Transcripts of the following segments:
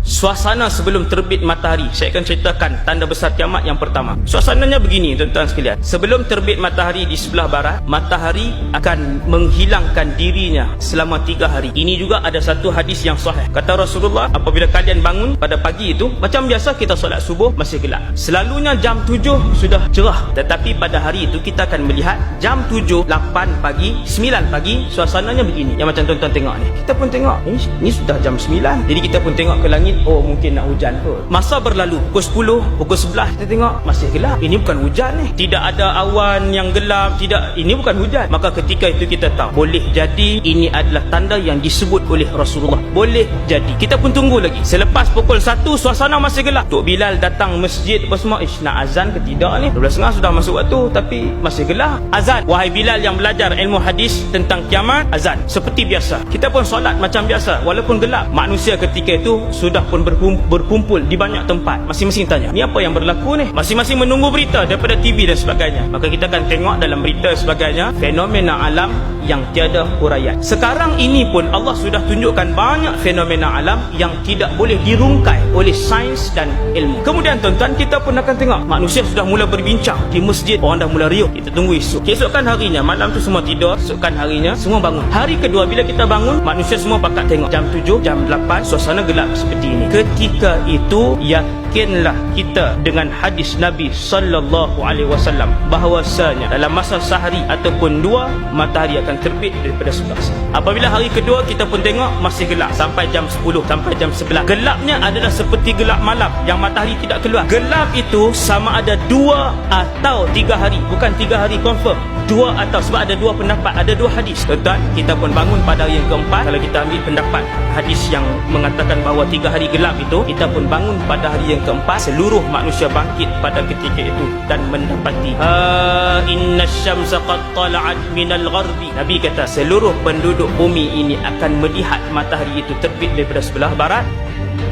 Suasana sebelum terbit matahari. Saya akan ceritakan tanda besar kiamat yang pertama. Suasananya begini, tuan-tuan sekalian. Sebelum terbit matahari di sebelah barat, matahari akan menghilangkan dirinya selama 3 hari. Ini juga ada satu hadis yang sahih. Kata Rasulullah, apabila kalian bangun pada pagi itu, macam biasa kita solat subuh masih gelap. Selalunya jam 7 sudah cerah. Tetapi pada hari itu kita akan melihat jam 7, 8 pagi, 9 pagi, suasananya begini. Yang macam tuan-tuan tengok ni. Kita pun tengok, ini sudah jam 9. Jadi kita pun tengok ke langit, oh mungkin nak hujan kot. Masa berlalu, pukul 10, pukul 11 kita tengok masih gelap. Ini bukan hujan ni. Tidak ada awan yang gelap, tidak, ini bukan hujan. Maka ketika itu kita tahu, boleh jadi ini adalah tanda yang disebut oleh Rasulullah. Boleh jadi. Kita pun tunggu lagi. Selepas pukul 1 suasana masih gelap. Tok Bilal datang masjid apa semua, nak azan ke tidak ni? 12.30 sudah masuk waktu tapi masih gelap. Azan. Wahai Bilal yang belajar ilmu hadis tentang kiamat, azan. Seperti biasa. Kita pun solat macam biasa walaupun gelap. Manusia ketika itu sudah pun berkumpul di banyak tempat. Masing-masing tanya, ni apa yang berlaku ni? Masing-masing menunggu berita daripada TV dan sebagainya. Maka kita akan tengok dalam berita sebagainya, fenomena alam yang tiada huraian. Sekarang ini pun Allah sudah tunjukkan banyak fenomena alam yang tidak boleh dirungkai oleh sains dan ilmu. Kemudian tuan-tuan, kita pun akan tengok manusia sudah mula berbincang di masjid, orang dah mula riuh. Kita tunggu esok. Keesokan harinya, malam tu semua tidur, esokan harinya semua bangun. Hari kedua bila kita bangun, manusia semua pakat tengok jam 7, jam 8 suasana gelap seperti ini. Ketika itu yakinlah kita dengan hadis Nabi sallallahu alaihi wasallam bahawasanya dalam masa sehari ataupun 2 matahari akan terbit daripada sebelah sini. Apabila hari kedua kita pun tengok masih gelap sampai jam 10, sampai jam 11. Gelapnya adalah seperti gelap malam yang matahari tidak keluar. Gelap itu sama ada 2 atau 3 hari, bukan 3 hari confirm. 2 atau, sebab ada 2 pendapat, ada 2 hadis. Tuan-tuan, kita pun bangun pada hari yang keempat. Kalau kita ambil pendapat hadis yang mengatakan bahawa 3 hari gelap itu, kita pun bangun pada hari yang keempat. Seluruh manusia bangkit pada ketika itu dan mendapati inna syamsa qad tala'at minal gharbi. Nabi kata seluruh penduduk bumi ini akan melihat matahari itu terbit daripada sebelah barat.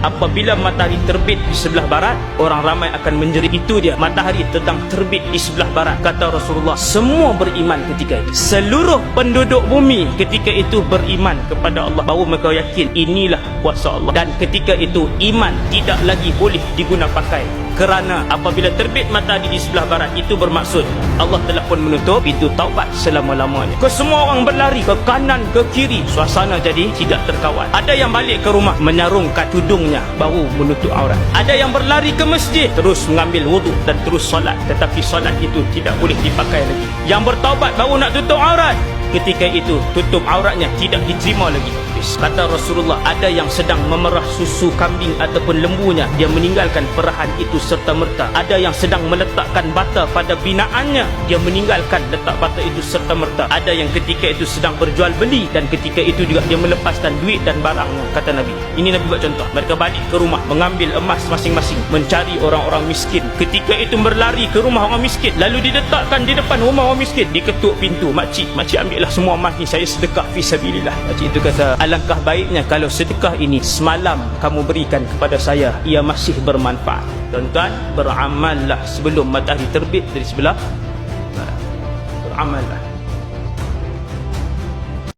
Apabila matahari terbit di sebelah barat, orang ramai akan menjerit. Itu dia, matahari sedang terbit di sebelah barat. Kata Rasulullah, semua beriman ketika itu. Seluruh penduduk bumi ketika itu beriman kepada Allah, bahawa mereka yakin inilah kuasa Allah. Dan ketika itu iman tidak lagi boleh diguna pakai, kerana apabila terbit matahari di sebelah barat, itu bermaksud Allah telah pun menutup pintu taubat selama-lamanya. Semua orang berlari ke kanan ke kiri, suasana jadi tidak terkawal. Ada yang balik ke rumah menyarungkan tudungnya baru menutup aurat. Ada yang berlari ke masjid terus mengambil wuduk dan terus solat, tetapi solat itu tidak boleh dipakai lagi. Yang bertaubat baru nak tutup aurat, ketika itu tutup auratnya tidak diterima lagi. Kata Rasulullah, ada yang sedang memerah susu kambing ataupun lembunya, dia meninggalkan perahan itu serta merta. Ada yang sedang meletakkan bata pada binaannya, dia meninggalkan letak bata itu serta merta. Ada yang ketika itu sedang berjual beli, dan ketika itu juga dia melepaskan duit dan barangnya. Kata Nabi, ini Nabi buat contoh. Mereka balik ke rumah mengambil emas masing-masing, mencari orang-orang miskin. Ketika itu berlari ke rumah orang miskin, lalu diletakkan di depan rumah orang miskin, diketuk pintu. Makcik ambillah semua emas ni, saya sedekah fisabilillah. Makcik itu kata, alangkah baiknya kalau sedekah ini semalam kamu berikan kepada saya, ia masih bermanfaat. Tuan-tuan, beramallah sebelum matahari terbit dari sebelah barat. Beramallah.